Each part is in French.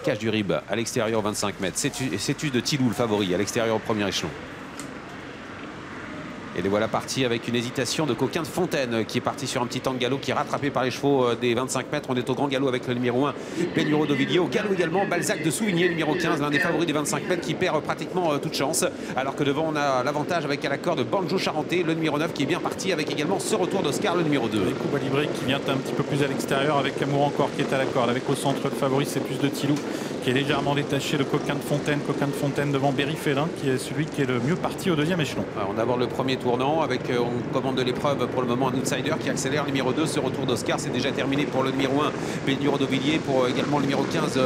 Cache du Rib à l'extérieur 25 mètres. Cetus de Tilou, le favori, à l'extérieur au premier échelon. Et les voilà partis avec une hésitation de Coquin de Fontaine qui est parti sur un petit temps de galop qui est rattrapé par les chevaux des 25 mètres. On est au grand galop avec le numéro 1, Pénuro d'Ovilliers. Au galop également, Balzac de Souvigné, numéro 15, l'un des favoris des 25 mètres qui perd pratiquement toute chance. Alors que devant, on a l'avantage avec à l'accord de Banjo Charentais, le numéro 9 qui est bien parti avec également ce retour d'Oscar, le numéro 2. Et Cuba Libre qui vient un petit peu plus à l'extérieur avec Amour encore qui est à la corde. Avec au centre le favori, c'est plus de Tilou qui est légèrement détaché de Coquin de Fontaine. Coquin de Fontaine devant Berry Félin qui est celui qui est le mieux parti au deuxième échelon. Alors, on aborde le premier tournant avec on commande de l'épreuve pour le moment un outsider qui accélère. Numéro 2, ce retour d'Oscar, c'est déjà terminé pour le numéro 1, Pénuro d'Ovilliers, pour également le numéro 15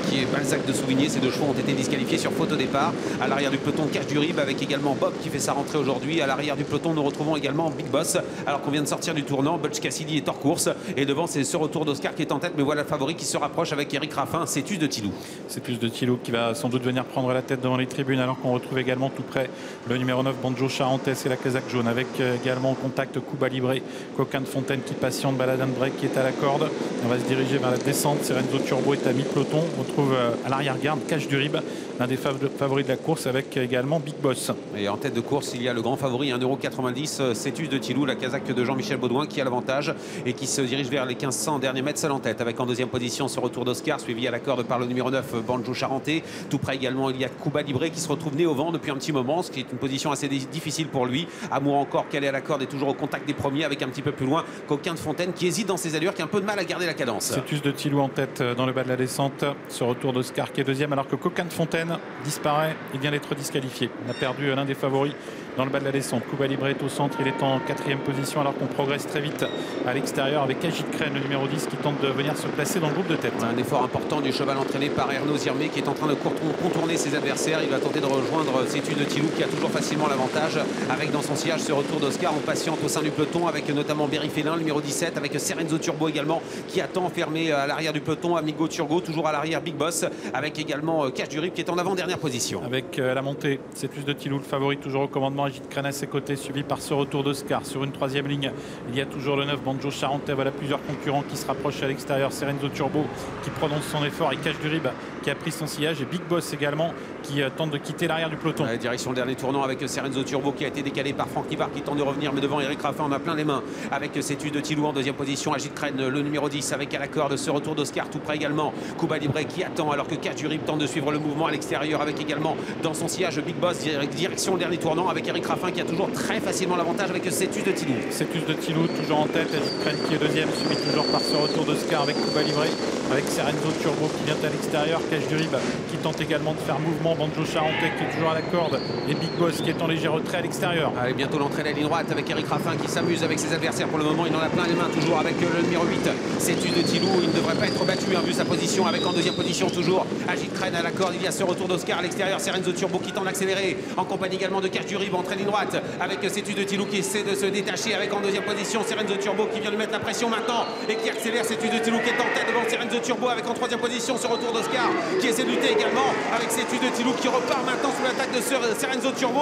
qui est Balzac de Souvigné. Ces deux chevaux ont été disqualifiés sur faute au départ. À l'arrière du peloton, Cache du Rib avec également Bob qui fait sa rentrée aujourd'hui. À l'arrière du peloton, nous retrouvons également Big Boss alors qu'on vient de sortir du tournant. Butch Cassidy est hors course et devant, c'est ce retour d'Oscar qui est en tête. Mais voilà le favori qui se rapproche avec Eric Raffin, Cetus de Tilou. Cetus de Tilou qui va sans doute venir prendre la tête devant les tribunes alors qu'on retrouve également tout près le numéro 9, Banjo Charentais et la casaque jaune avec également en contact Cuba Libre, Coquin de Fontaine qui patiente, Baladan Break qui est à la corde. On va se diriger vers la descente. Serenzo Turbo est à mi-peloton. On trouve à l'arrière-garde Cache du Rib, l'un des favoris de la course avec également Big Boss. Et en tête de course, il y a le grand favori, 1,90 €, Cetus de Tilou, la casaque de Jean-Michel Baudouin qui a l'avantage et qui se dirige vers les 1500 derniers mètres seul en tête avec en deuxième position ce retour d'Oscar suivi à la corde par le numéro 9, Banjo Charentais. Tout près également, il y a Cuba Libre qui se retrouve né au vent depuis un petit moment, ce qui est une position assez difficile pour lui. Amour encore, calé à la corde, est toujours au contact des premiers avec un petit peu plus loin Coquin de Fontaine qui hésite dans ses allures, qui a un peu de mal à garder la cadence. Cetus de Tilou en tête dans le bas de la descente. Ce retour d'Oscar qui est deuxième alors que Coquin de Fontaine disparaît. Il vient d'être disqualifié. On a perdu l'un des favoris dans le bas de la descente. Cuba Libre est au centre. Il est en quatrième position alors qu'on progresse très vite à l'extérieur avec Agit Crène, le numéro 10, qui tente de venir se placer dans le groupe de tête. Un effort important du cheval entraîné par Ernaud Zirmé qui est en train de contourner ses adversaires. Il va tenter de rejoindre Cetus de Tilou qui a toujours facilement l'avantage avec dans son sillage ce retour d'Oscar. On patiente au sein du peloton avec notamment Berry Félin, le numéro 17, avec Serenzo Turbo également qui attend fermé à l'arrière du peloton. Amigo Turgo toujours à l'arrière, Big Boss avec également Cache du Rib qui est en avant-dernière position. Avec la montée, Cetus de Tilou, le favori toujours au commandement, Agit Crène à ses côtés, suivi par ce retour d'Oscar. Sur une troisième ligne, il y a toujours le 9, Banjo Charentais. Voilà plusieurs concurrents qui se rapprochent à l'extérieur. Serenzo Turbo qui prononce son effort et Cache du Rib qui a pris son sillage et Big Boss également qui tente de quitter l'arrière du peloton. Direction le dernier tournant avec Serenzo Turbo qui a été décalé par Franck Nivard qui tente de revenir, mais devant Eric Raffin on a plein les mains avec Cetus de Tilou en deuxième position. Agit Crène, le numéro 10 avec à la corde ce retour d'Oscar tout près également. Cuba Libre qui attend alors que Cache du Rib tente de suivre le mouvement à l'extérieur avec également dans son sillage Big Boss. Direction le dernier tournant avec Eric Raffin qui a toujours très facilement l'avantage avec Cetus de Tilou. Cetus de Tilou toujours en tête, Agit Crène qui est deuxième, suivi toujours par ce retour d'Oscar avec Cuba Libre, avec Serenzo Turbo qui vient à l'extérieur, Cache du Rib qui tente également de faire mouvement, Banjo Charentais qui est toujours à la corde et Big Boss qui est en léger retrait à l'extérieur. Allez, bientôt l'entrée de la ligne droite avec Eric Raffin qui s'amuse avec ses adversaires pour le moment. Il en a plein les mains toujours avec le numéro 8, Cetus de Tilou. Il ne devrait pas être battu vu sa position avec en deuxième position toujours Agit Crène à la corde. Il y a ce retour d'Oscar à l'extérieur, Serenzo Turbo qui tente d'accélérer en compagnie également de Cache du Rib, entrée ligne droite avec Cetus de Tilou qui essaie de se détacher avec en deuxième position Serenzo Turbo qui vient de mettre la pression maintenant et qui accélère. Cetus de Tilou qui est en tête devant Serenzo Turbo avec en troisième position ce retour d'Oscar qui essaie de lutter également avec Cetus de Tilou qui repart maintenant sous l'attaque de Serenzo Turbo.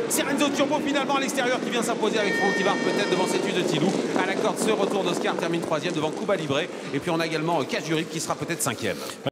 Serenzo Turbo finalement à l'extérieur qui vient s'imposer avec Franck Nivard peut-être devant Cetus de Tilou. À la corde ce retour d'Oscar termine troisième devant Cuba Libre et puis on a également Cache du Rib qui sera peut-être cinquième.